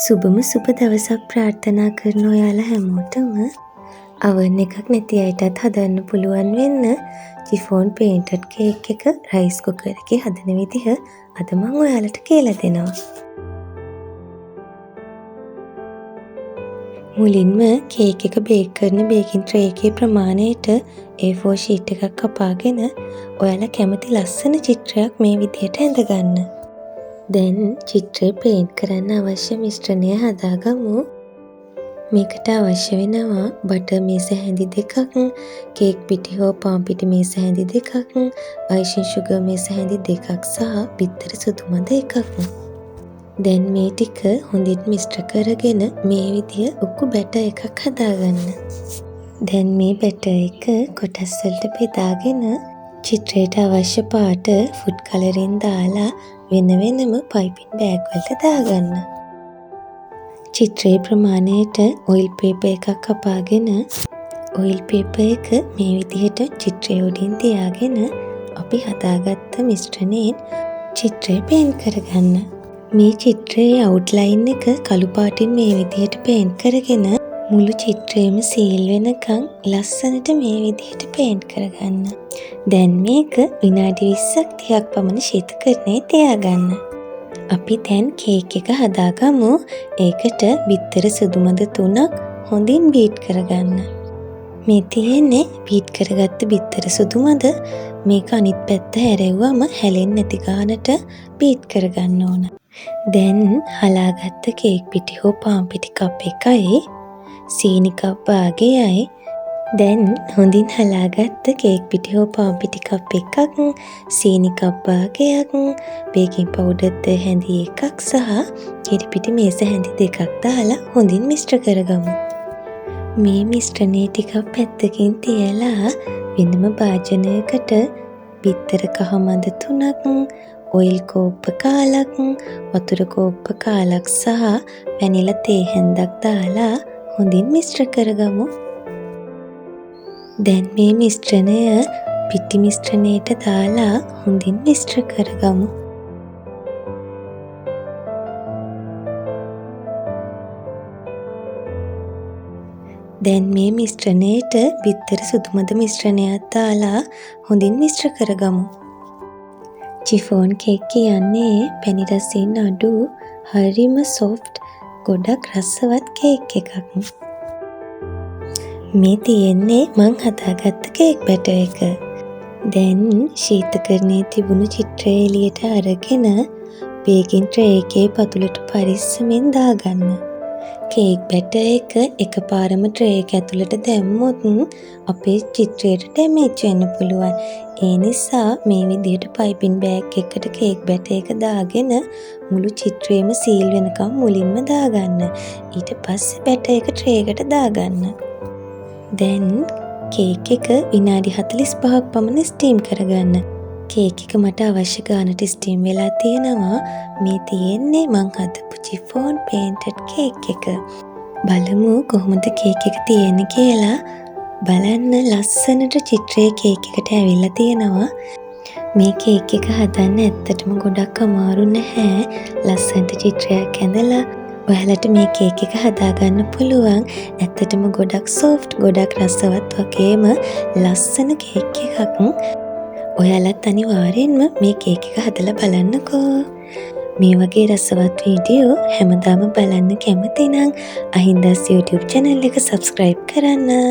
සුබම සුබ දවසක් ප්‍රාර්ථනා කරන ඔයාලා හැමෝටම අවන් එකක් නැති අයටත් හදන්න පුළුවන් වෙන්න චිෆෝන් පේන්ටඩ් කේක් එක රයිස් කුකර් එකේ හදන විදිහ අද මම ඔයාලට කියලා දෙනවා. මුලින්ම කේක් එක බේක් කරන බේකින් ට්‍රේ එකේ ප්‍රමාණයට A4 ෂීට් එකක් කපාගෙන ඔයාලා කැමති ලස්සන චිත්‍රයක් මේ විදිහට ඇඳගන්න. දැන් චිත්‍රය පේන්ට් කරන්න අවශ්‍ය මිශ්‍රණය හදාගමු. මේකට අවශ්‍ය වෙනවා බටර් මේස හැඳි දෙකක්, කේක් පිටි හෝ පාන් පිටි මේස හැඳි දෙකක්, අයිසිං සුගර් මේස හැඳි දෙකක් සහ බිත්තර සුදු මද එකක්. දැන් මේ ටික හොඳින් මිශ්‍ර කරගෙන මේ විදිය උක්කු බැටර් එකක් හදාගන්න. දැන් මේ බැටර් එක කොටස් වලට බෙදාගෙන චිත්‍රයට අවශ්‍ය පාට ෆුඩ් කලරින් දාලා වෙන වෙනම පයිපින් බෑග් වලට දාගන්න. චිත්‍රයේ ප්‍රමාණයට ඔයිල් පේපර් එකක් කපාගෙන ඔයිල් පේපර් එක මේ විදිහට චිත්‍රය උඩින් තියාගෙන අපි හදාගත්ත මිශ්‍රණයෙන් චිත්‍රය පේන්ට් කරගන්න. මේ චිත්‍රයේ අවුට්ලයින් එක කළු පාටින් මේ විදිහට පේන්ට් කරගෙන මුළු චිත්‍රයම සීල් වෙනකන් ලස්සනට මේ විදිහට පේන්ට් කරගන්න. දැන් මේක විනාඩි 20ක් 30ක් පමණ ශීතකරණයේ තියාගන්න. අපි දැන් කේක් එක හදාගමු. ඒකට බිත්තර සුදු මද 3ක් හොඳින් බීට් කරගන්න. මේ තියෙන්නේ බීට් කරගත්ත බිත්තර සුදු මද. මේක අනිත් පැත්ත හැරෙව්වම හැලෙන්නේ නැති ගානට බීට් කරගන්න ඕන. දැන් හලාගත්ත කේක් පිටි හෝ පාන් පිටි කප් එකයි සීනි කප් භාගයයි දැන් හොඳින් හලාගත්ත කේක් පිටි හෝ පාන් පිටි කප් එකක්, සීනි කප් භාගයක්, බේකින් පවුඩර් හැඳි එකක් සහ කිරි පිටි මේස හැඳි දෙකක් දාලා හොඳින් මිශ්‍ර කරගමු. මේ මිශ්‍රණය ටිකක් පැත්තකින් තියලා වෙනම භාජනයකට බිත්තර කහ මද 3ක්, ඔයිල් කෝප්ප කාලක්, වතුර කෝප්ප කාලක් සහ වැනිලා තේ හැන්දක් දාලා හොඳින් මිශ්‍ර කරගමු. දැන් මේ මිශ්‍රණය පිටි මිශ්‍රණයට දාලා හොඳින් මිශ්‍ර කරගමු. දැන් මේ මිශ්‍රණයට බිත්තර සුදු මද මිශ්‍රණයක් දාලා හොඳින් මිශ්‍ර කරගමු. චිෆෝන් කේක් කියන්නේ පැණි රසින් අඩු හරිම සොෆ්ට් ගොඩක් රසවත් කේක් එකක්. මේ තියෙන්නේ මං හදාගත්ත කේක් බැටර් එක. දැන් ශීතකරණයේ තිබුණු චිත්‍රය එළියට අරගෙන බේකින් ට්‍රේ එකේ පතුලට පරිස්සමෙන් දාගන්න. කේක් බැටර් එක එකපාරම ට්‍රේ එක ඇතුළට දැම්මොත් අපේ චිත්‍රයට ඩැමේජ් වෙන්න පුළුවන්. ඒ නිසා මේ විදිහට පයිපින් බෑග් එකකට කේක් බැටර් එක දාගෙන මුළු චිත්‍රයම සීල් වෙනකම් මුලින්ම දාගන්න. ඊට පස්සේ බැටර් එක ට්‍රේ එකට දාගන්න. දැන් කේක් එක විනාඩි 45ක් පමණ ස්ටීම් කරගන්න. කේක් එක මට අවශ්‍ය ගානට ස්ටීම් වෙලා තියෙනවා. මේ තියෙන්නේ මං හදපු චිෆෝන් පේන්ටඩ් කේක් එක. බලමු කොහොමද කේක් එක තියෙන්නේ කියලා. බලන්න ලස්සනට චිත්‍රයේ කේක් එකට ඇවිල්ලා තියෙනවා. මේ කේක් එක හදන්න ඇත්තටම ගොඩක් අමාරු නැහැ. ලස්සනට චිත්‍රයක් ඇඳලා ඔයාලට මේ කේක් එක හදාගන්න පුළුවන්. ඇත්තටම ගොඩක් සොෆ්ට්, ගොඩක් රසවත් වගේම ලස්සන කේක් එකක්. ඔයාලත් අනිවාර්යෙන්ම මේ කේක් එක හදලා බලන්නකෝ. මේ වගේ රසවත් වීඩියෝ හැමදාම බලන්න කැමති නම් අහින්දාස් YouTube channel එක subscribe කරන්න.